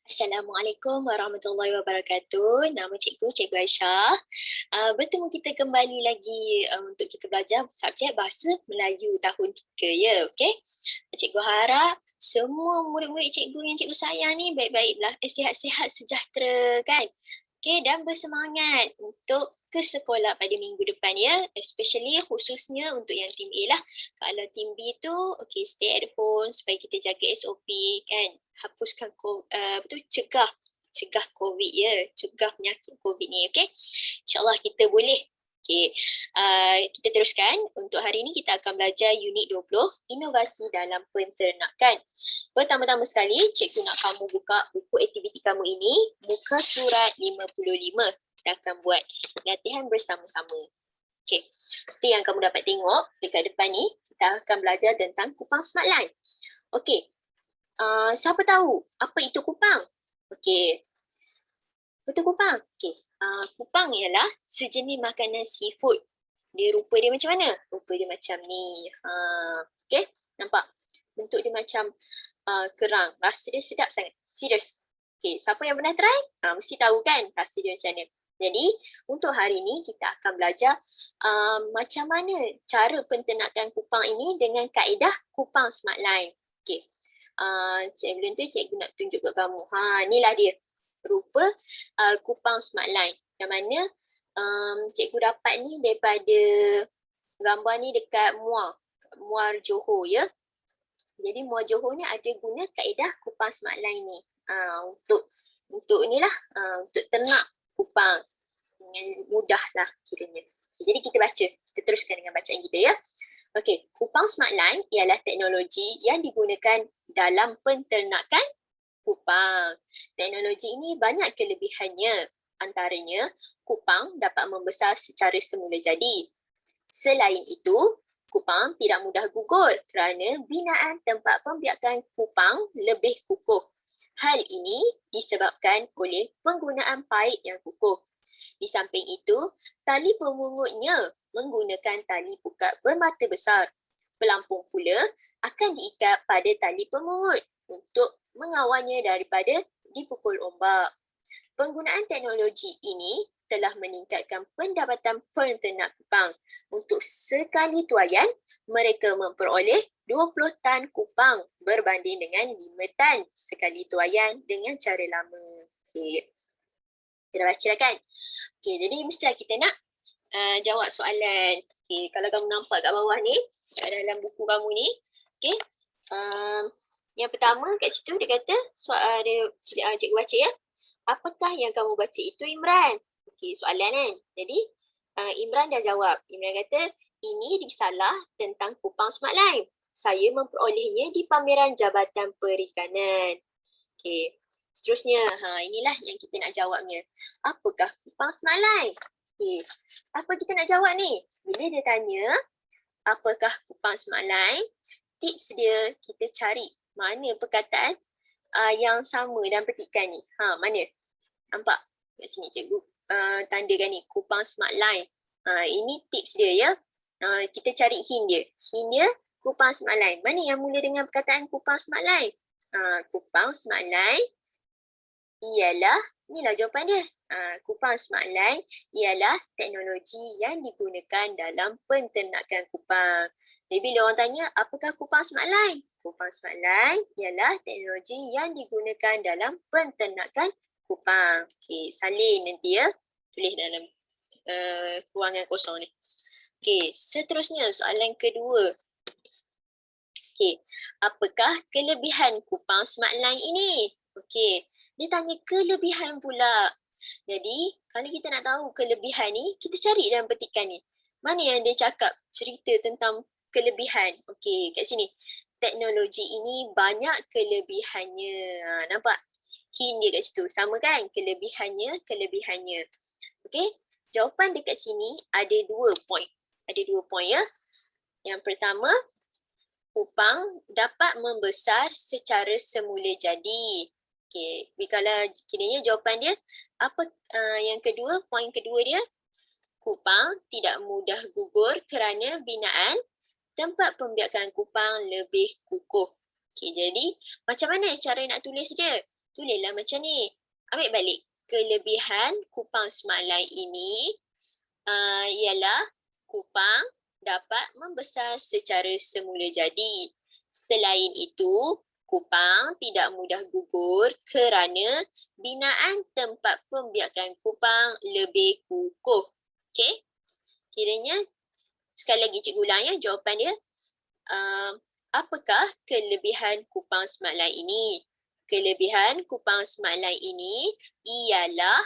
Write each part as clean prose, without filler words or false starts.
Assalamualaikum warahmatullahi wabarakatuh. Nama cikgu, Cikgu Aisyah. Bertemu kita kembali lagi untuk kita belajar subjek Bahasa Melayu tahun 3 ya, okey? Cikgu harap semua murid-murid cikgu yang cikgu sayang ni baik-baiklah, sihat-sihat, sejahtera kan? Okey, dan bersemangat untuk ke sekolah pada minggu depan ya, especially khususnya untuk yang team A lah. Kalau team B tu, okey stay at home supaya kita jaga SOP kan, hapuskan cegah COVID ya, cegah penyakit COVID ni, okey. InsyaAllah kita boleh. Okey, kita teruskan. Untuk hari ini kita akan belajar unit 20, inovasi dalam penternakan. Pertama-tama sekali, cikgu nak kamu buka buku aktiviti kamu ini, muka surat 55. Kita akan buat latihan bersama-sama. Okey, seperti yang kamu dapat tengok dekat depan ni, kita akan belajar tentang kupang Smartline. Okey, siapa tahu apa itu kupang? Okey, betul kupang? Okey, kupang ialah sejenis makanan seafood. Rupa dia macam mana? Rupa dia macam ni. Okey, nampak? Bentuk dia macam kerang. Rasa dia sedap sangat. Serius. Okey, siapa yang pernah try? Mesti tahu kan rasa dia macam mana. Jadi, untuk hari ni kita akan belajar macam mana cara penternakan kupang ini dengan kaedah kupang Smartline. Okey. Sebelum tu cikgu nak tunjuk ke kamu. Inilah dia. Rupa kupang Smartline. Yang mana cikgu dapat ni daripada gambar ni dekat Muar Johor ya. Jadi Muar Johor ni ada guna kaedah kupang Smartline ni untuk inilah untuk ternak kupang dengan mudah lah kiranya. Jadi kita baca, kita teruskan dengan bacaan kita ya. Okey, kupang Smartline ialah teknologi yang digunakan dalam penternakan kupang. Teknologi ini banyak kelebihannya. Antaranya, kupang dapat membesar secara semula jadi. Selain itu, kupang tidak mudah gugur kerana binaan tempat pembiakan kupang lebih kukuh. Hal ini disebabkan oleh penggunaan paip yang kukuh. Di samping itu, tali pemungutnya menggunakan tali pukat bermata besar. Pelampung pula akan diikat pada tali pemungut untuk mengawalnya daripada dipukul ombak. Penggunaan teknologi ini telah meningkatkan pendapatan penternak kupang. Untuk sekali tuaian, mereka memperoleh 20 tan kupang berbanding dengan 5 tan sekali tuaian dengan cara lama. Okey. Kita dah baca dah kan? Okey, jadi mestilah kita nak jawab soalan. Okey, kalau kamu nampak kat bawah ni, kat dalam buku kamu ni, okey. Yang pertama kat situ dia kata cikgu baca ya. Apakah yang kamu baca itu Imran? Okey, soalan kan. Jadi Imran dah jawab. Imran kata, ini risalah tentang kupang Smartline. Saya memperolehnya di pameran Jabatan Perikanan. Okey, seterusnya inilah yang kita nak jawabnya. Apakah kupang Smartline? Okey, apa kita nak jawab ni? Bila dia tanya, apakah kupang Smartline? Tips dia kita cari mana perkataan yang sama dalam petikan ni. Mana? Nampak? Kat sini cikgu tandakan ni, kupang Smartline. Ini tips dia ya. Kita cari hint dia. Hint dia, kupang Smartline. Mana yang mula dengan perkataan kupang Smartline? Kupang Smartline ialah, inilah jawapan dia. Kupang Smartline ialah teknologi yang digunakan dalam penternakan kupang. Jadi bila orang tanya, apakah kupang Smartline? Kupang Smartline ialah teknologi yang digunakan dalam penternakan kupang. Okey, salin nanti ya. Tulis dalam ruangan kosong ni. Okey, seterusnya soalan kedua. Okey, apakah kelebihan kupang Smartline ini? Okey, dia tanya kelebihan pula. Jadi, kalau kita nak tahu kelebihan ni, kita cari dalam petikan ni. Mana yang dia cakap cerita tentang kelebihan? Okey, kat sini. Teknologi ini banyak kelebihannya. Nampak? Hint dia kat situ. Sama kan? Kelebihannya. Okey, jawapan dekat sini ada 2 point. Ada 2 point ya. Yang pertama, kupang dapat membesar secara semula jadi. Okey, kalau kiranya jawapan dia, apa yang kedua, poin kedua dia, kupang tidak mudah gugur kerana binaan tempat pembiakan kupang lebih kukuh. Okey, jadi macam mana cara nak tulis dia? Tulislah macam ni. Ambil balik. Kelebihan kupang smart line ini ialah kupang dapat membesar secara semula jadi. Selain itu, kupang tidak mudah gugur kerana binaan tempat pembiakan kupang lebih kukuh. Okey? Kiranya, sekali lagi cikgu ulang ya, jawapan dia. Apakah kelebihan kupang smart line ini? Kelebihan kupang smart line ini ialah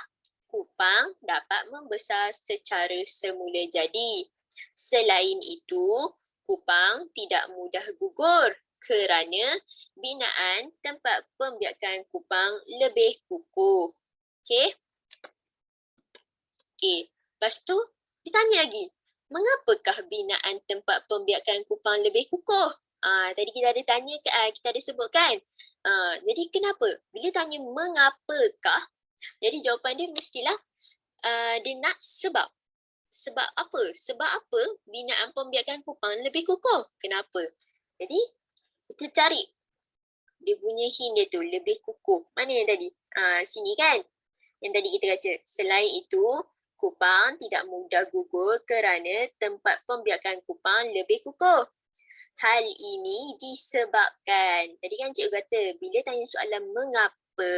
kupang dapat membesar secara semula jadi. Selain itu, kupang tidak mudah gugur kerana binaan tempat pembiakan kupang lebih kukuh. Okey? Okey. Lepas tu, ditanya lagi. Mengapakah binaan tempat pembiakan kupang lebih kukuh? Tadi kita ada tanya, kita ada sebutkan. Jadi kenapa? Bila tanya mengapakah, jadi jawapan dia mestilah dia nak sebab. Sebab apa? Sebab apa binaan pembiakan kupang lebih kukuh? Kenapa? Jadi kita cari dia punya hint dia tu lebih kukuh. Mana yang tadi? Sini kan? Yang tadi kita kata. Selain itu, kupang tidak mudah gugur kerana tempat pembiakan kupang lebih kukuh. Hal ini disebabkan, tadi kan cikgu kata bila tanya soalan mengapa,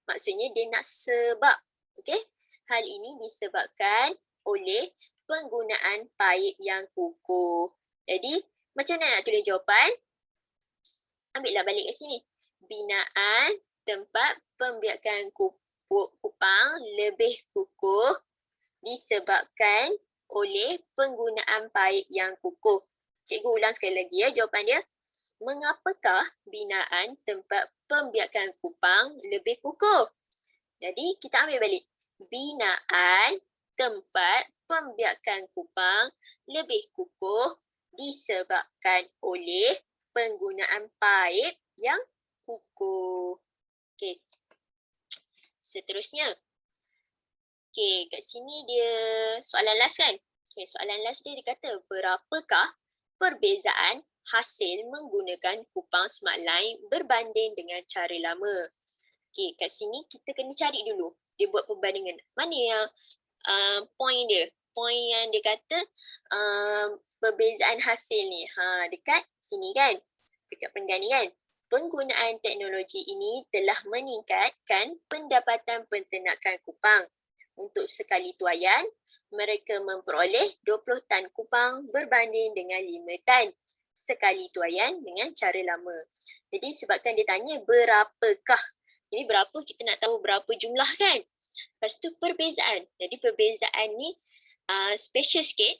maksudnya dia nak sebab. Okey? Hal ini disebabkan oleh penggunaan paip yang kukuh. Jadi, macam mana nak tulis jawapan? Ambillah balik kat sini. Binaan tempat pembiakan kupang lebih kukuh disebabkan oleh penggunaan paip yang kukuh. Cikgu ulang sekali lagi ya jawapan dia. Mengapakah binaan tempat pembiakan kupang lebih kukuh? Jadi kita ambil balik. Binaan tempat pembiakan kupang lebih kukuh disebabkan oleh penggunaan paip yang kukuh. Okey. Seterusnya. Okey, kat sini dia soalan last kan? Okey, soalan last dia kata berapakah perbezaan hasil menggunakan kupang smart line berbanding dengan cara lama. Okey, kat sini kita kena cari dulu. Dia buat perbandingan. Mana yang point dia? Point yang dia kata perbezaan hasil ni. Dekat sini kan? Dekat perenggan ni kan? Penggunaan teknologi ini telah meningkatkan pendapatan penternakan kupang. Untuk sekali tuaian, mereka memperoleh 20 tan kupang berbanding dengan 5 tan sekali tuaian dengan cara lama. Jadi sebabkan dia tanya berapakah. Jadi berapa kita nak tahu berapa jumlah kan? Lepas tu perbezaan. Jadi perbezaan ni special sikit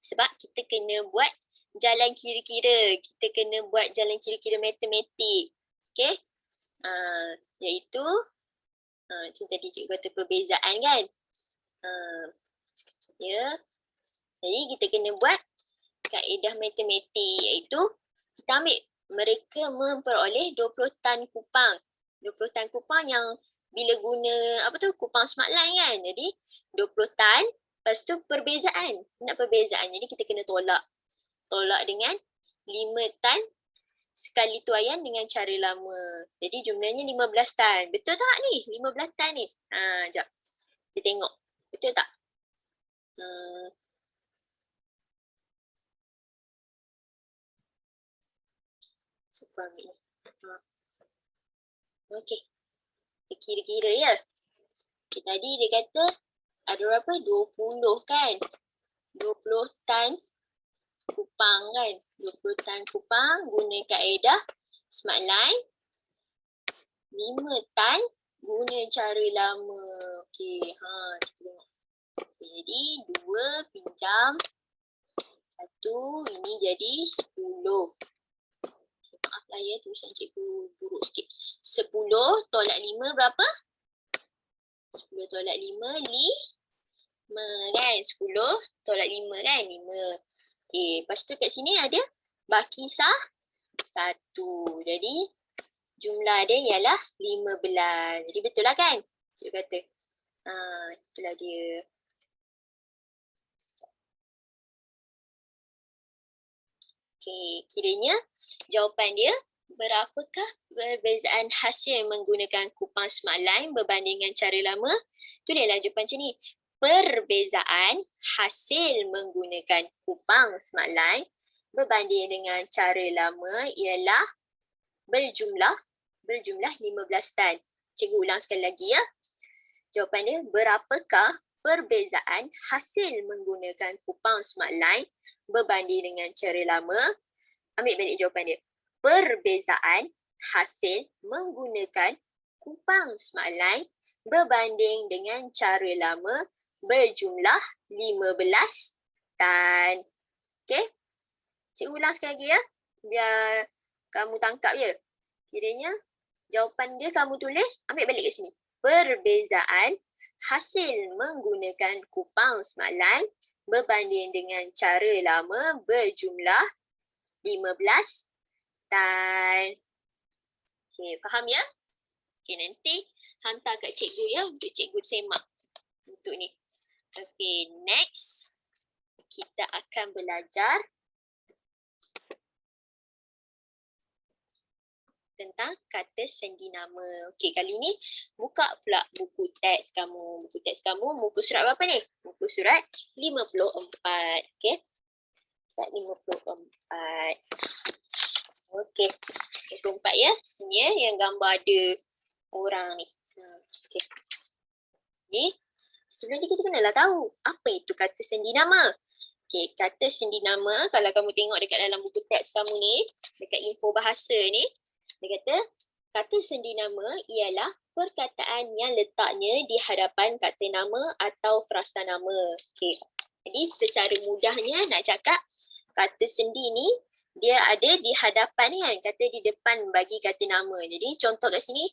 sebab kita kena buat jalan kira-kira. Kita kena buat jalan kira-kira matematik. Okay? Iaitu macam tadi cikgu kata perbezaan kan. Ya. Jadi kita kena buat kaedah matematik iaitu kita ambil mereka memperoleh 20 tan kupang. 20 tan kupang yang bila guna kupang smart line kan. Jadi 20 tan, lepas tu perbezaan. Nak perbezaan. Jadi kita kena tolak. Tolak dengan 5 tan sekali tuaian dengan cara lama. Jadi jumlahnya 15 tan. Betul tak ni? 15 tan ni. Sekejap. Kita tengok. Betul tak? Super ambil ni. Okey. Kita kira-kira ya. Okay, tadi dia kata ada berapa? 20 kan? 20 tan kupang kan? 20 tan kupang guna kaedah smart line. 5 tan guna cara lama. Okey, kita tengok. Okay, jadi 2 pinjam 1, ini jadi 10. Okay, maaflah ya, tulisan cikgu buruk sikit. 10 tolak 5 berapa? 10 tolak 5, 5 kan? 10 tolak 5 kan? 5. Okay, lepas tu kat sini ada baki sah 1. Jadi jumlah dia ialah 15. Jadi betul lah kan? Cikgu kata. Itulah dia. Okay, kiranya jawapan dia Berapakah perbezaan hasil menggunakan kupang smart line berbanding dengan cara lama? Tulislah jawapan macam ni. Perbezaan hasil menggunakan kupang smart line berbanding dengan cara lama ialah berjumlah 15 tan. Cikgu ulang sekali lagi ya. Jawapan dia, berapakah perbezaan hasil menggunakan kupang smart line berbanding dengan cara lama? Ambil balik jawapan dia. Perbezaan hasil menggunakan kupang smart line berbanding dengan cara lama berjumlah 15 tan. Okey? Cikgu ulang sekali lagi ya. Biar kamu tangkap ya. Kiranya jawapan dia kamu tulis, ambil balik ke sini. Perbezaan hasil menggunakan kupang smart line berbanding dengan cara lama berjumlah 15 tan. Okey, faham ya? Okey, nanti hantar kat cikgu ya untuk cikgu semak untuk ni. Okey, next kita akan belajar tentang kata sendi nama. Okey, kali ni buka pula buku teks kamu. Buku teks kamu muka surat berapa ni? Muka surat 54. Okey. Surat 54. Okey. 54 ya. Ini ya yang gambar ada orang ni. Okey. Ni sebelum ni kita kenalah tahu apa itu kata sendi nama. Okey, kata sendi nama kalau kamu tengok dekat dalam buku teks kamu ni, dekat info bahasa ni, dia kata sendi nama ialah perkataan yang letaknya di hadapan kata nama atau frasa nama. Okey. Jadi secara mudahnya nak cakap kata sendi ni dia ada di hadapan ni kan, kata di depan bagi kata nama. Jadi contoh kat sini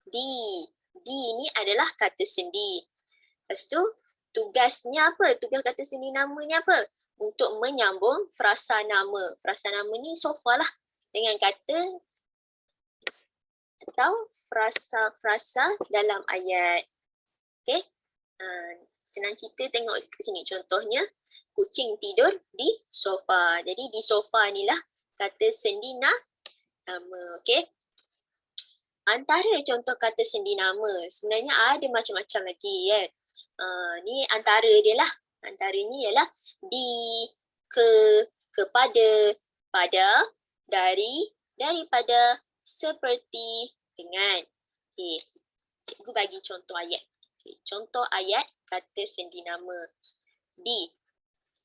di. Di ni adalah kata sendi. Lepas tu tugasnya apa? Tugas kata sendi nama ni apa? Untuk menyambung frasa nama. Frasa nama ni sofa lah dengan kata atau frasa-frasa dalam ayat. Okey. Senang cerita tengok kat sini. Contohnya, kucing tidur di sofa. Jadi di sofa ni lah kata sendi nama. Okey. Antara contoh kata sendi nama, sebenarnya ada macam-macam lagi kan. Ni antara dia lah. Antara ni ialah di, ke, kepada, pada, dari, daripada, seperti, dengan. Okey. Cikgu bagi contoh ayat. Okay. Contoh ayat kata sendi nama. Di.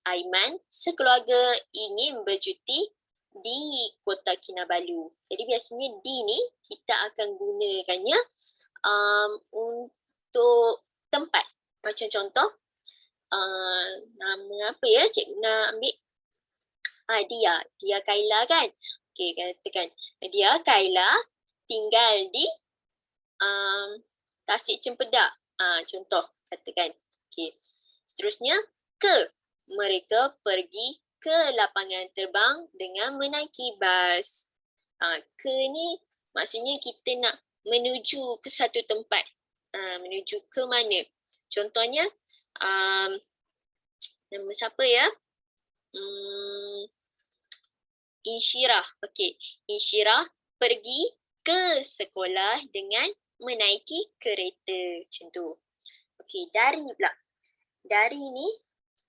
Aiman sekeluarga ingin bercuti di Kota Kinabalu. Jadi biasanya di ni kita akan gunakannya untuk tempat. Macam contoh, nama apa ya cikgu nak ambil? Dia Kaila kan? Okey, katakan dia Kaila tinggal di Tasik Cempedak. Contoh katakan. Okey. Seterusnya mereka pergi ke lapangan terbang dengan menaiki bas. Ke ni maksudnya kita nak menuju ke satu tempat. Menuju ke mana? Contohnya nama siapa ya? Insyirah. Okey. Insyirah pergi ke sekolah dengan menaiki kereta. Macam tu. Okey, dari pula. Dari ni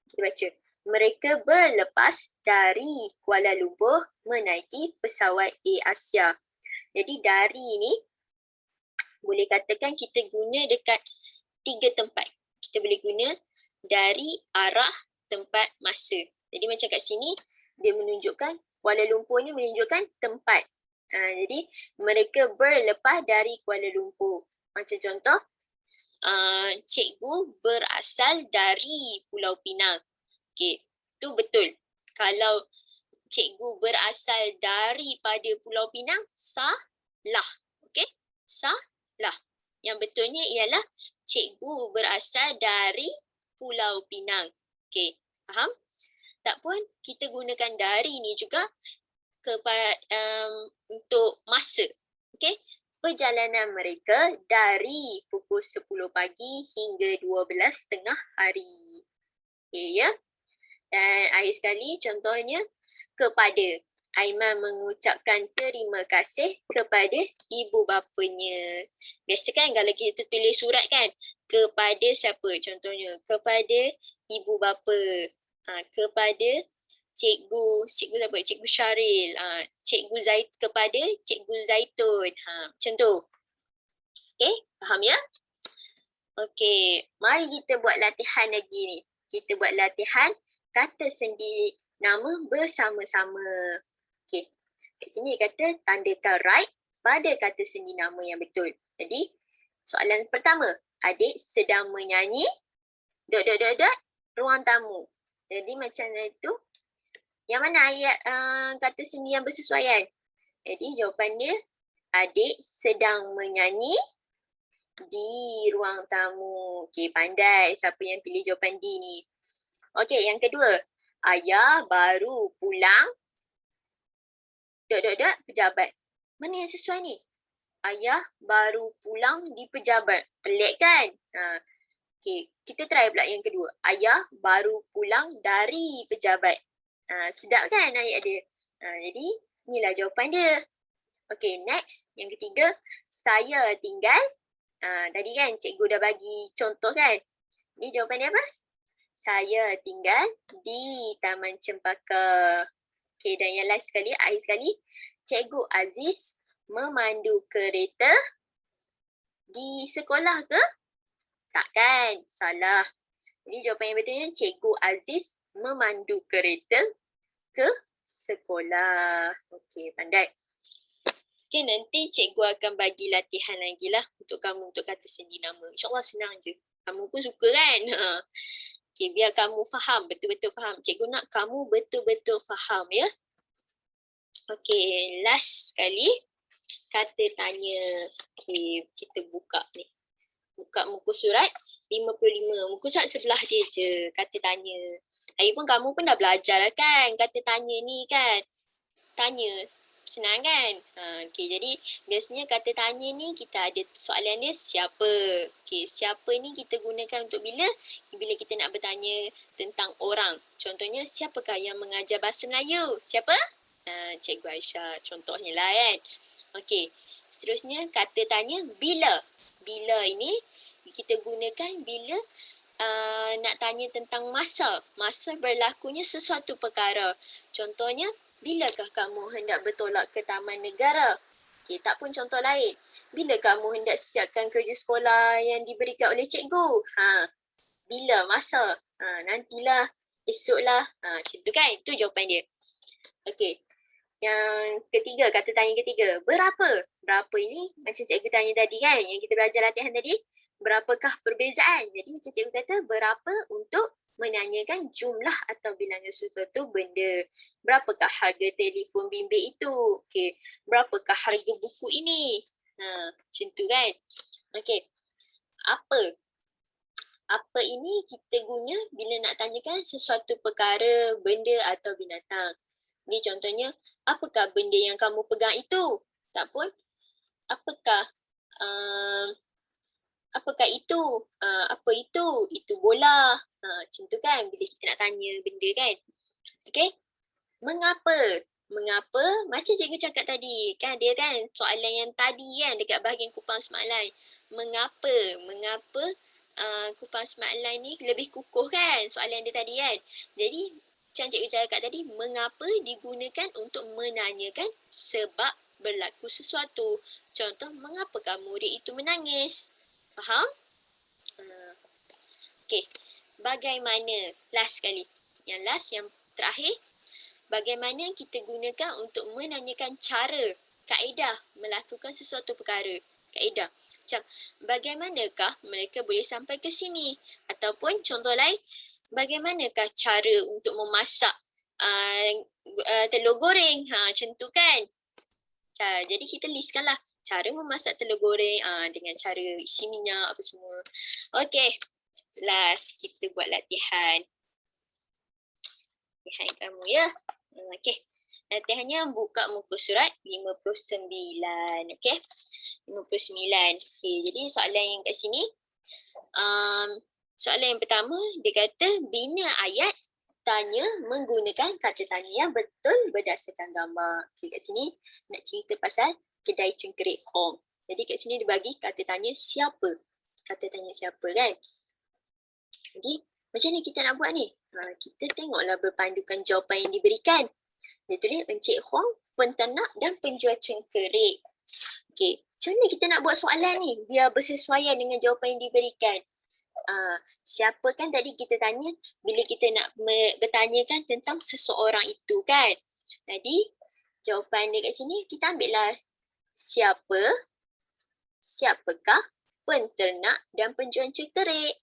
kita baca. Mereka berlepas dari Kuala Lumpur menaiki pesawat Air Asia. Jadi dari ni boleh katakan kita guna dekat 3 tempat. Kita boleh guna dari arah tempat masa. Jadi macam kat sini dia menunjukkan Kuala Lumpur ni menunjukkan tempat. Jadi mereka berlepas dari Kuala Lumpur. Macam contoh, cikgu berasal dari Pulau Pinang. Okey, tu betul. Kalau cikgu berasal daripada Pulau Pinang, salah. Okey, salah. Yang betulnya ialah cikgu berasal dari Pulau Pinang. Okey, faham? Tak pun kita gunakan dari ni juga untuk masa. Okey, perjalanan mereka dari pukul 10 pagi hingga 12 tengah hari. Okey ya. Dan akhir sekali contohnya kepada. Aiman mengucapkan terima kasih kepada ibu bapanya. Biasa kan kalau kita tulis surat kan, kepada siapa? Contohnya, kepada ibu bapa. Kepada cikgu siapa? Cikgu Syaril. Kepada cikgu Zaitun. Macam tu. Okay, faham ya? Okay, mari kita buat latihan lagi ni. Kita buat latihan kata sendi nama bersama-sama. Okay, kat sini dia kata tandakan right pada kata sendi nama yang betul. Jadi, soalan pertama, adik sedang menyanyi ruang tamu. Jadi macam itu, yang mana ayat kata sendi yang bersesuaian? Jadi jawapannya, adik sedang menyanyi di ruang tamu. Okay, pandai siapa yang pilih jawapan D ni. Okay, yang kedua, ayah baru pulang pejabat. Mana yang sesuai ni? Ayah baru pulang di pejabat. Pelik kan? Okay, kita try pula yang kedua. Ayah baru pulang dari pejabat. Sedap kan ayat dia? Jadi, inilah jawapan dia. Okay, next. Yang ketiga, saya tinggal. Tadi kan cikgu dah bagi contoh kan? Ni jawapan dia apa? Saya tinggal di Taman Cempaka. Okay, dan yang last sekali, akhir sekali. Cikgu Aziz memandu kereta di sekolah ke? Takkan, salah. Jadi jawapan yang betulnya, Cikgu Aziz memandu kereta ke sekolah. Okey, pandai. Okey, nanti cikgu akan bagi latihan lagi lah untuk kamu untuk kata sendi nama. InsyaAllah senang je. Kamu pun suka kan? Okey, biar kamu faham, betul-betul faham. Cikgu nak kamu betul-betul faham ya. Okey, last sekali. Kata tanya. Okey, kita buka ni. Buka muka surat 55. Muka surat sebelah dia je. Kata tanya. Lagipun kamu pun dah belajar lah kan. Kata tanya ni kan. Tanya. Senang kan? Okey, jadi biasanya kata tanya ni kita ada soalan dia siapa. Okey, siapa ni kita gunakan untuk bila? Bila kita nak bertanya tentang orang. Contohnya, siapakah yang mengajar bahasa Melayu? Siapa? Cikgu Aisyah. Contohnya lah kan. Okey, seterusnya kata tanya bila. Bila ini kita gunakan bila nak tanya tentang masa. Masa berlakunya sesuatu perkara. Contohnya, bilakah kamu hendak bertolak ke Taman Negara? Okay, tak pun contoh lain. Bila kamu hendak siapkan kerja sekolah yang diberikan oleh cikgu? Bila, masa. Nantilah, esoklah. Macam tu kan? Itu jawapan dia. Okey. Yang ketiga, kata tanya ketiga. Berapa? Berapa ini macam cikgu tanya tadi kan? Yang kita belajar latihan tadi. Berapakah perbezaan? Jadi macam cikgu kata, berapa untuk menanyakan jumlah atau bilangan sesuatu benda. Berapakah harga telefon bimbit itu? Okey. Berapakah harga buku ini? Macam tu kan? Okey. Apa? Apa ini kita guna bila nak tanyakan sesuatu perkara, benda atau binatang. Ni contohnya, apakah benda yang kamu pegang itu? Tak pun, apakah apakah itu? Apa itu? Itu bola. Macam tu kan bila kita nak tanya benda kan. Okay. Mengapa? Mengapa? Macam cikgu cakap tadi. Kan dia kan soalan yang tadi kan dekat bahagian kupang smart line. Mengapa? Mengapa kupang smart line ni lebih kukuh kan soalan dia tadi kan. Jadi macam cikgu cakap tadi, mengapa digunakan untuk menanyakan sebab berlaku sesuatu. Contoh, mengapakah murid itu menangis? Faham? Okey. Bagaimana? Last sekali. Yang last, yang terakhir. Bagaimana kita gunakan untuk menanyakan cara, kaedah melakukan sesuatu perkara. Kaedah. Macam, bagaimanakah mereka boleh sampai ke sini? Ataupun contoh lain, bagaimanakah cara untuk memasak telur goreng? Macam tu kan? Jadi kita listkanlah cara memasak telur goreng dengan cara isi minyak apa semua. Okey. Last kita buat latihan. Latihan kamu ya. Okey. Latihannya buka muka surat 59. Okey. 59. Okey, jadi soalan yang kat sini soalan yang pertama dia kata bina ayat tanya menggunakan kata tanya yang betul berdasarkan gambar. Okay, kat sini nak cerita pasal kedai cengkerik Hong. Jadi kat sini dibagi kata tanya siapa. Kata tanya siapa kan. Jadi macam ni kita nak buat ni. Kita tengoklah berpandukan jawapan yang diberikan. Dia tulis Encik Hong, penternak dan penjual cengkerik. Okay, macam mana kita nak buat soalan ni biar bersesuaian dengan jawapan yang diberikan. Siapa kan tadi kita tanya bila kita nak bertanyakan tentang seseorang itu kan. Jadi jawapan dia kat sini kita ambil lah siapakah penternak dan penjual cengkerik.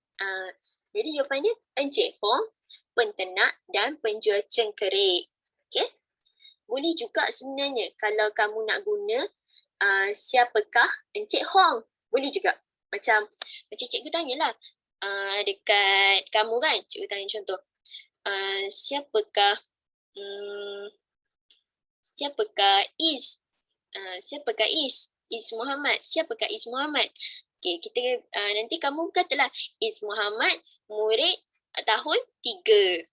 Jadi jawapan dia Encik Hong, penternak dan penjual cengkerik. Okay. Boleh juga sebenarnya kalau kamu nak guna siapakah Encik Hong. Boleh juga. Macam cikgu tanyalah dekat kamu kan. Cikgu tanya contoh. Siapakah Is? Siapakah Is? Is Muhammad. Siapakah Is Muhammad? Okay, kita nanti kamu katalah Is Muhammad murid tahun 3.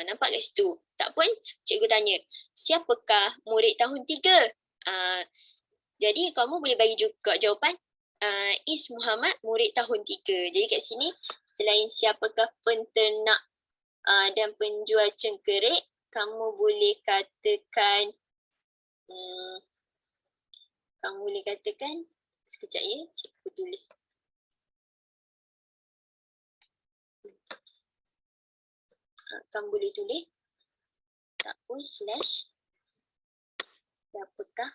Nampak kat situ? Tak pun cikgu tanya, siapakah murid tahun 3? Jadi kamu boleh bagi juga jawapan Is Muhammad murid tahun 3. Jadi kat sini selain siapakah penternak dan penjual cengkerik, kamu boleh katakan sekejap ya, cikgu tulis. Kamu boleh tulis tak pun slash siapakah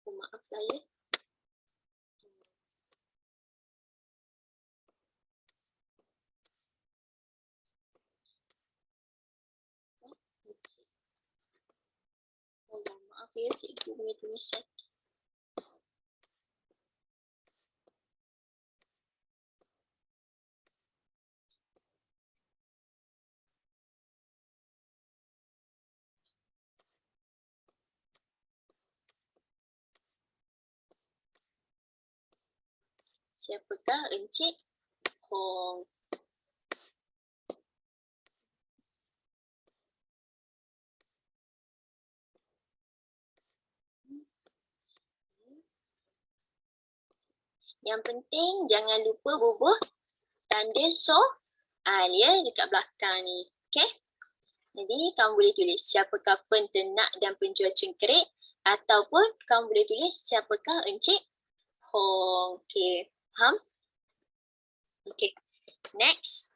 maaf lah ya. Maaf ya, cikgu punya tulisan. Siapakah Encik Hong? Yang penting jangan lupa bubuh tanda soal ya dekat belakang ni. Okay? Jadi kamu boleh tulis siapakah penternak dan penjual cengkerik ataupun kamu boleh tulis siapakah Encik Hong. Okay, faham? Okay, next.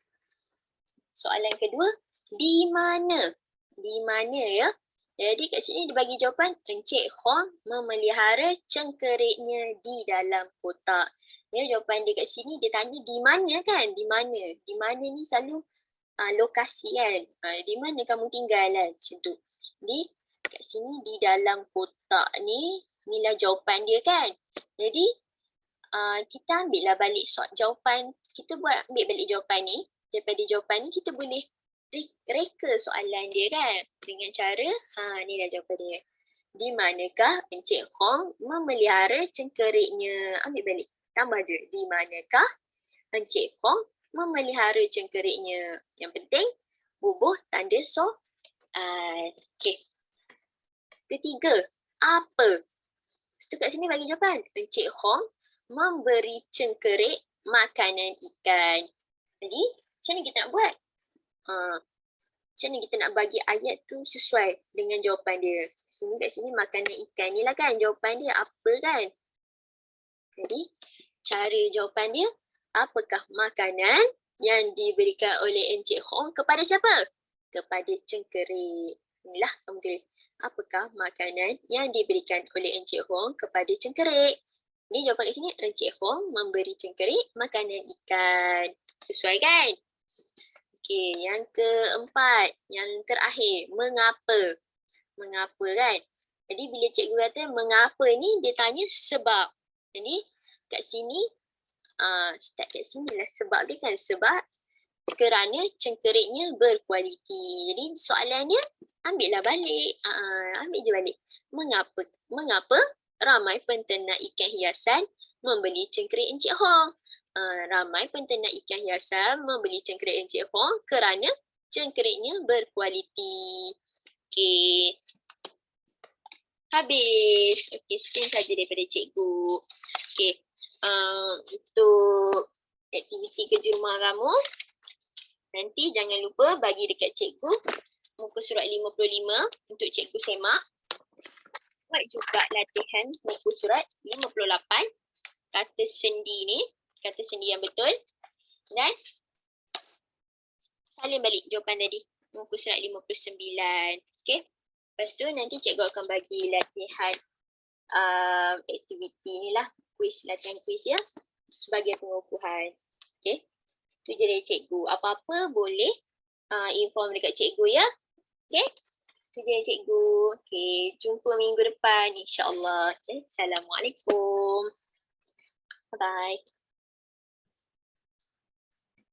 Soalan kedua, di mana? Di mana ya? Jadi kat sini dibagi jawapan Encik Hong memelihara cengkeriknya di dalam kotak. Ya, jawapan dia kat sini dia tanya di mana kan? Di mana? Di mana ni selalu lokasi kan? Di mana kamu tinggal kan? Macam tu. Jadi kat sini di dalam kotak ni, inilah jawapan dia kan? Jadi kita ambil lah balik jawapan. Kita ambil balik jawapan ni. Daripada jawapan ni kita boleh reka soalan dia kan? Dengan cara, ni dah jawapan dia. Di manakah Encik Hong memelihara cengkeriknya? Ambil balik. Tambah je. Di manakah Encik Hong memelihara cengkeriknya? Yang penting, bubuh tanda soal. Okay. Ketiga, apa? Lepas tu kat sini bagi jawapan. Encik Hong memberi cengkerik makanan ikan. Jadi, macam mana kita nak buat? Macam mana kita nak bagi ayat tu sesuai dengan jawapan dia? Kat sini makanan ikan ni lah kan jawapan dia. Apa kan? Jadi, cara jawapan dia, apakah makanan yang diberikan oleh Encik Hong kepada siapa? Kepada cengkerik. Inilah kamu tulis. Apakah makanan yang diberikan oleh Encik Hong kepada cengkerik? Ni jawapan kat sini, Encik Hong memberi cengkerik makanan ikan. Sesuai kan? Okey, yang keempat, yang terakhir, mengapa? Mengapa kan? Jadi bila cikgu kata mengapa ni, dia tanya sebab. Jadi kat sini, start kat sini lah sebab dia kan. Sebab kerana cengkeriknya berkualiti. Jadi soalan dia, ambil lah balik. Ambil je balik. Mengapa ramai penternak ikan hiasan membeli cengkerik Encik Hong? Ramai penternak ikan hiasan membeli cengkerik Encik Hong kerana cengkeriknya berkualiti. Okey. Habis. Okey, sekian saja daripada cikgu. Okey. Untuk aktiviti kerja rumah kamu, nanti jangan lupa bagi dekat cikgu muka surat 55 untuk cikgu semak. Buat juga latihan muka surat 58, kata sendi ni, kata sendi yang betul. Dan salin balik jawapan tadi, muka surat 59. Okey. Lepas tu nanti cikgu akan bagi latihan aktiviti ni lah, kuis, latihan kuis ya, sebagai pengukuhan. Okey. Tu je dari cikgu. Apa-apa boleh inform dekat cikgu ya. Okey. Tu je dari cikgu. Okey, jumpa minggu depan insya-Allah. Okay. Assalamualaikum. Bye-bye.